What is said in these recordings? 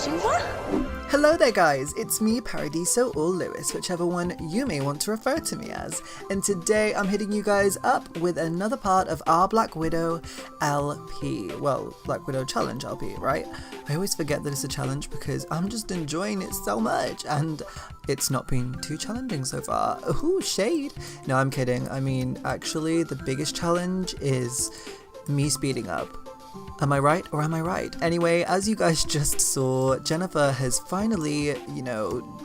Hello there guys, it's me Paradiso or Lewis, whichever one you may want to refer to me as, and today I'm hitting you guys up with another part of our Black Widow LP, well, Black Widow Challenge LP, right? I always forget that it's a challenge because I'm just enjoying it so much and it's not been too challenging so far. Ooh, shade! No, I'm kidding. I mean, actually the biggest challenge is me speeding up. Am I right or am I right? Anyway, as you guys just saw, Jennifer has finally,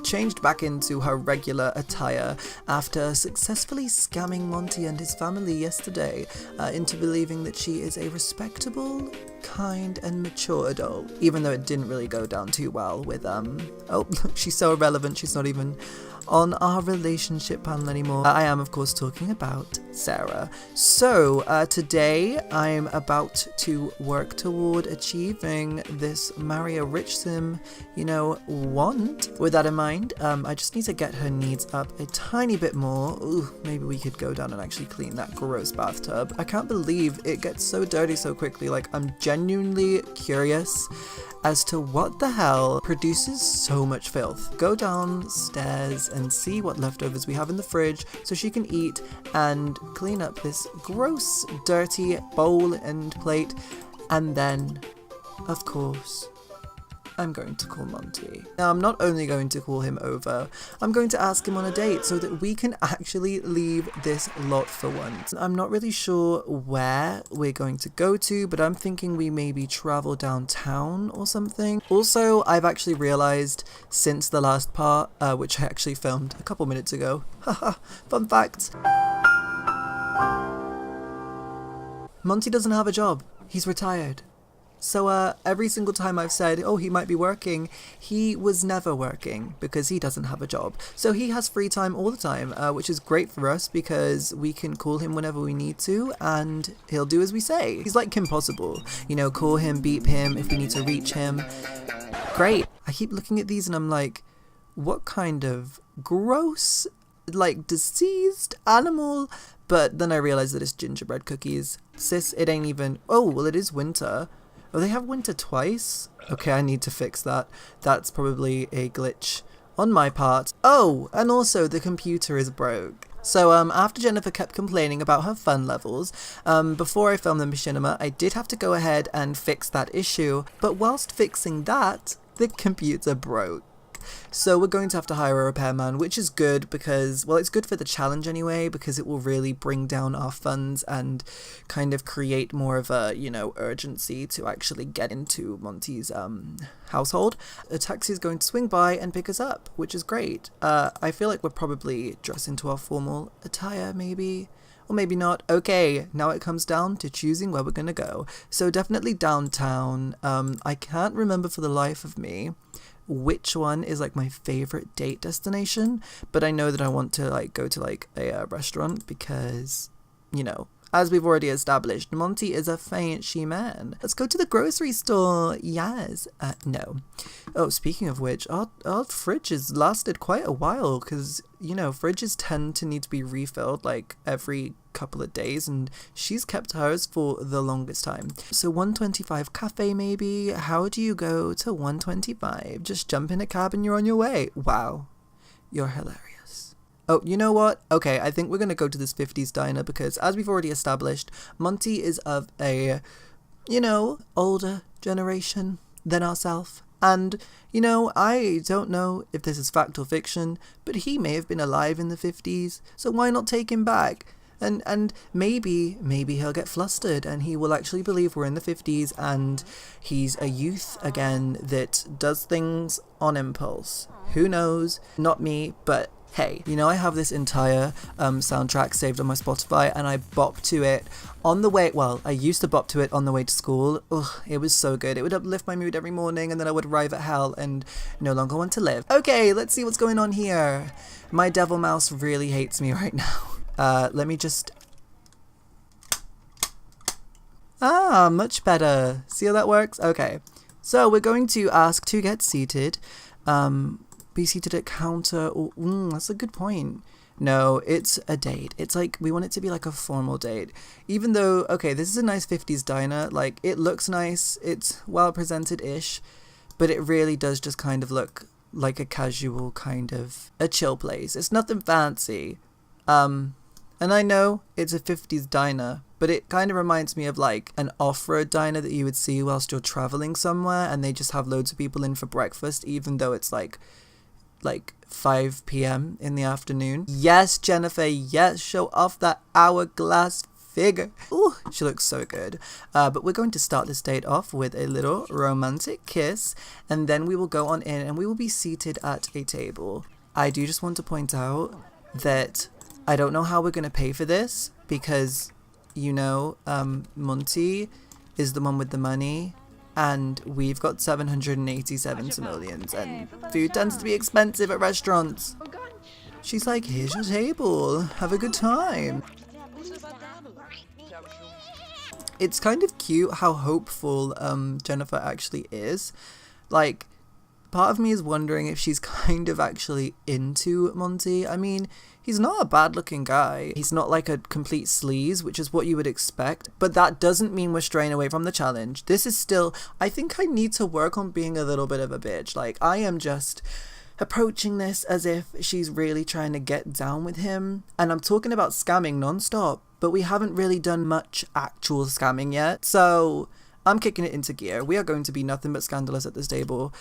changed back into her regular attire after successfully scamming Monté and his family yesterday into believing that she is a respectable, kind and mature adult, even though it didn't really go down too well with, oh, she's so irrelevant, she's not even on our relationship panel anymore. I am of course talking about Sarah. So today I'm about to work toward achieving this marry a rich sim, want. With that in mind, I just need to get her needs up a tiny bit more. Ooh, maybe we could go down and actually clean that gross bathtub. I can't believe it gets so dirty so quickly. Like, I'm genuinely curious as to what the hell produces so much filth. Go downstairs and see what leftovers we have in the fridge so she can eat and clean up this gross, dirty bowl and plate. And then, of course, I'm going to call Monté. Now, I'm not only going to call him over, I'm going to ask him on a date so that we can actually leave this lot for once. I'm not really sure where we're going to go to, but I'm thinking we maybe travel downtown or something. Also, I've actually realized since the last part, which I actually filmed a couple minutes ago, haha, fun fact, Monté doesn't have a job. He's retired. So every single time I've said, oh, he might be working, he was never working because he doesn't have a job. So he has free time all the time, which is great for us because we can call him whenever we need to and he'll do as we say. He's like Kim Possible, call him, beep him if we need to reach him. Great. I keep looking at these and I'm like, what kind of gross, like diseased animal? But then I realize that it's gingerbread cookies. Sis, it ain't even, oh, well it is winter. Oh, they have winter twice? Okay, I need to fix that. That's probably a glitch on my part. Oh, and also the computer is broke. So after Jennifer kept complaining about her fun levels, before I filmed the machinima, I did have to go ahead and fix that issue. But whilst fixing that, the computer broke. So we're going to have to hire a repairman, which is good because, well, it's good for the challenge anyway, because it will really bring down our funds and kind of create more of a, urgency to actually get into Monté's household. A taxi is going to swing by and pick us up, which is great. I feel like we're probably dressed into our formal attire, maybe. Or maybe not. Okay, now it comes down to choosing where we're gonna go. So definitely downtown. I can't remember for the life of me which one is like my favorite date destination, but I know that I want to go to a restaurant because, as we've already established, Monté is a fancy man. Let's go to the grocery store. Yes. No. Oh, speaking of which, our fridge has lasted quite a while because, fridges tend to need to be refilled like every couple of days and she's kept hers for the longest time. So 125 cafe maybe? How do you go to 125? Just jump in a cab and you're on your way. Wow. You're hilarious. Oh, you know what? Okay, I think we're going to go to this 50s diner because, as we've already established, Monté is of a, older generation than ourselves. And, I don't know if this is fact or fiction, but he may have been alive in the 50s, so why not take him back? And maybe he'll get flustered and he will actually believe we're in the 50s and he's a youth again that does things on impulse. Who knows? Not me, but hey, I have this entire soundtrack saved on my Spotify and I bop to it on the way. Well, I used to bop to it on the way to school. Ugh, it was so good. It would uplift my mood every morning and then I would arrive at hell and no longer want to live. Okay, let's see what's going on here. My devil mouse really hates me right now. Let me just... Ah, much better. See how that works? Okay. So we're going to ask to get seated. Be seated at counter. Or, that's a good point. No, it's a date. It's like, we want it to be like a formal date. Even though, okay, this is a nice 50s diner. Like, it looks nice. It's well presented-ish. but it really does just kind of look like a casual kind of a chill place. It's nothing fancy. And I know it's a 50s diner, but it kind of reminds me of like an off-road diner that you would see whilst you're traveling somewhere, and they just have loads of people in for breakfast, even though it's like 5 p.m. in the afternoon. Yes, Jennifer, yes, show off that hourglass figure. Ooh, she looks so good. But we're going to start this date off with a little romantic kiss, and then we will go on in and we will be seated at a table. I do just want to point out that I don't know how we're going to pay for this because, you know, Monté is the one with the money and we've got 787 simoleons and food tends to be expensive at restaurants. She's like, here's your table, have a good time. It's kind of cute how hopeful Jennifer actually is. Like, part of me is wondering if she's kind of actually into Monté. I mean, he's not a bad looking guy. He's not like a complete sleaze, which is what you would expect. But that doesn't mean we're straying away from the challenge. This is still, I think I need to work on being a little bit of a bitch. Like, I am just approaching this as if she's really trying to get down with him. And I'm talking about scamming non-stop, but we haven't really done much actual scamming yet. So I'm kicking it into gear. We are going to be nothing but scandalous at this table.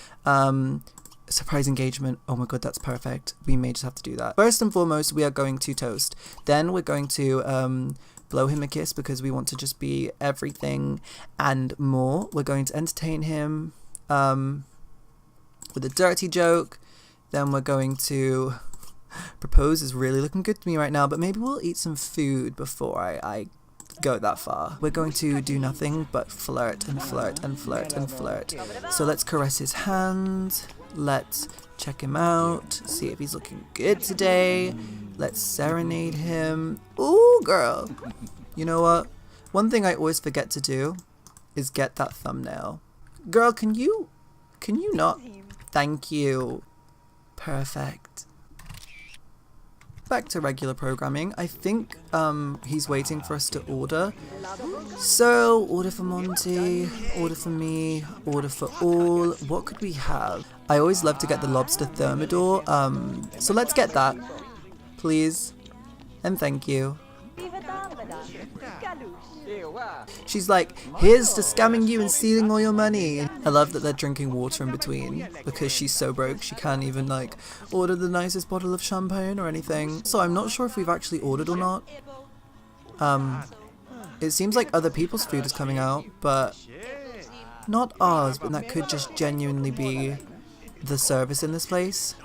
Surprise engagement. Oh my god, that's perfect. We may just have to do that. First and foremost, we are going to toast. Then we're going to blow him a kiss because we want to just be everything and more. We're going to entertain him with a dirty joke. Then we're going to propose. Is really looking good to me right now, but maybe we'll eat some food before I go that far. We're going to do nothing but flirt and flirt and flirt and flirt. So let's caress his hand. Let's check him out, see if he's looking good today. Let's serenade him. Ooh, girl. You know what? One thing I always forget to do is get that thumbnail. Girl, can you not? Thank you. Perfect. Back to regular programming. I think he's waiting for us to order. So, order for Monté, order for me, order for all. What could we have? I always love to get the lobster thermidor. So let's get that, please. And thank you. She's like, here's to scamming you and stealing all your money. I love that they're drinking water in between because she's so broke she can't even like order the nicest bottle of champagne or anything. So I'm not sure if we've actually ordered or not. It seems like other people's food is coming out, but not ours, but that could just genuinely be the service in this place.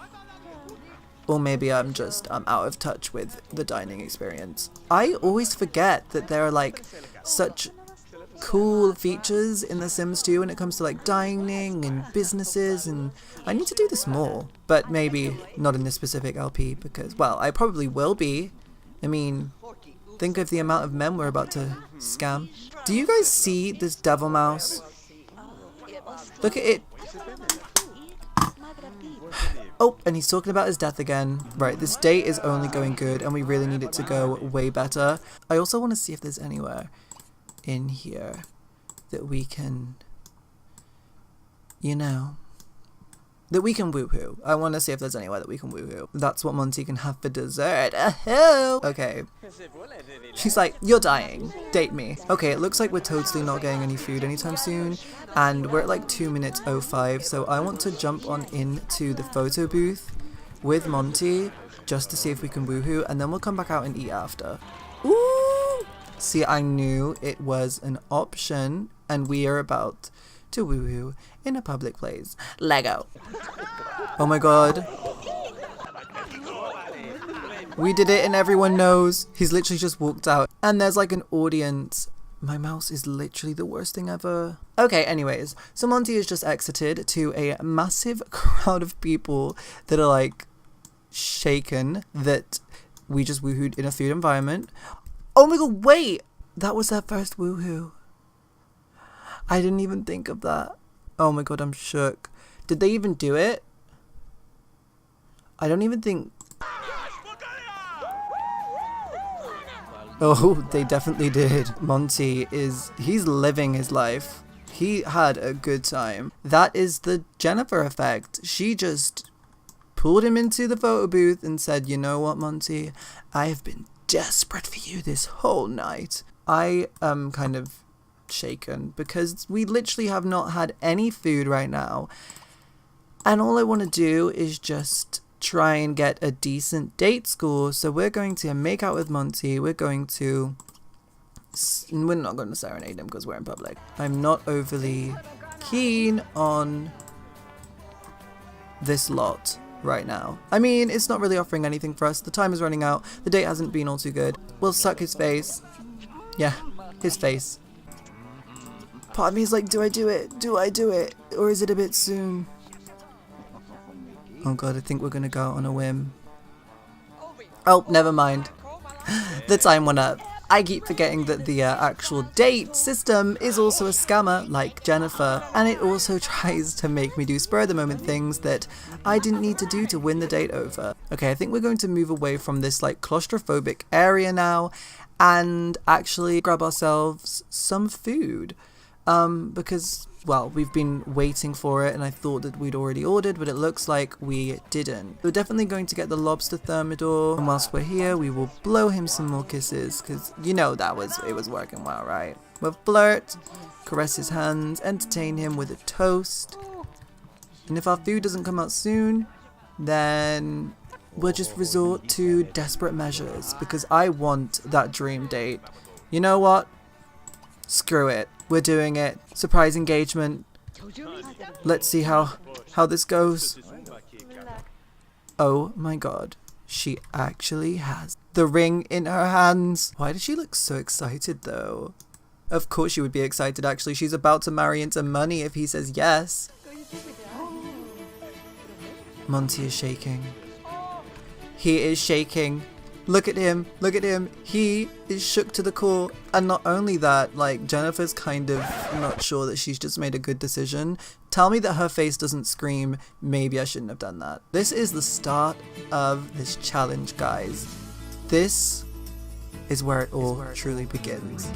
Or maybe I'm out of touch with the dining experience. I always forget that there are like such cool features in The Sims 2 when it comes to like dining and businesses, and I need to do this more. But maybe not in this specific LP because, well, I probably will be. I mean, think of the amount of men we're about to scam. Do you guys see this devil mouse? Look at it. Oh, and he's talking about his death again. Right, this date is only going good and we really need it to go way better. I also want to see if there's anywhere in here that we can, you know, that we can woohoo. I want to see if there's anywhere that we can woohoo. That's what Monté can have for dessert. Okay. She's like, you're dying. Date me. Okay, it looks like we're totally not getting any food anytime soon. And we're at like 2 minutes 05. So I want to jump on into the photo booth with Monté just to see if we can woohoo. And then we'll come back out and eat after. Ooh! See, I knew it was an option. And we are about to woohoo in a public place. Lego. Oh my god. We did it and everyone knows. He's literally just walked out. And there's like an audience. My mouse is literally the worst thing ever. Okay, anyways. So Monté has just exited to a massive crowd of people that are like shaken that we just woohooed in a food environment. Oh my god, wait! That was their first woohoo. I didn't even think of that. Oh my god, I'm shook. Did they even do it? I don't even think... Oh, they definitely did. Monté he's living his life. He had a good time. That is the Jennifer effect. She just pulled him into the photo booth and said, you know what, Monty? I have been desperate for you this whole night. I am kind of shaken because we literally have not had any food right now. And all I want to do is just try and get a decent date score. So we're going to make out with Monty. We're not going to serenade him because we're in public. I'm not overly keen on this lot right now. I mean, it's not really offering anything for us. The time is running out. The date hasn't been all too good. We'll suck his face. Yeah, his face. Part of me is like, do I do it? Do I do it? Or is it a bit soon? Oh god, I think we're gonna go on a whim. Oh, never mind. The time went up. I keep forgetting that the actual date system is also a scammer, like Jennifer, and it also tries to make me do spur-of-the-moment things that I didn't need to do to win the date over. Okay, I think we're going to move away from this like claustrophobic area now and actually grab ourselves some food. Because, well, we've been waiting for it and I thought that we'd already ordered, but it looks like we didn't. We're definitely going to get the lobster thermidor, and whilst we're here, we will blow him some more kisses, because you know it was working well, right? We'll flirt, caress his hands, entertain him with a toast, and if our food doesn't come out soon, then we'll just resort to desperate measures, because I want that dream date. You know what? Screw it. We're doing it. Surprise engagement. Let's see how this goes. Oh my god. She actually has the ring in her hands. Why does she look so excited though? Of course she would be excited actually. She's about to marry into money if he says yes. Monty is shaking. He is shaking. Look at him, look at him. He is shook to the core. And not only that, like, Jennifer's kind of not sure that she's just made a good decision. Tell me that her face doesn't scream, maybe I shouldn't have done that. This is the start of this challenge, guys. This is where it all truly begins.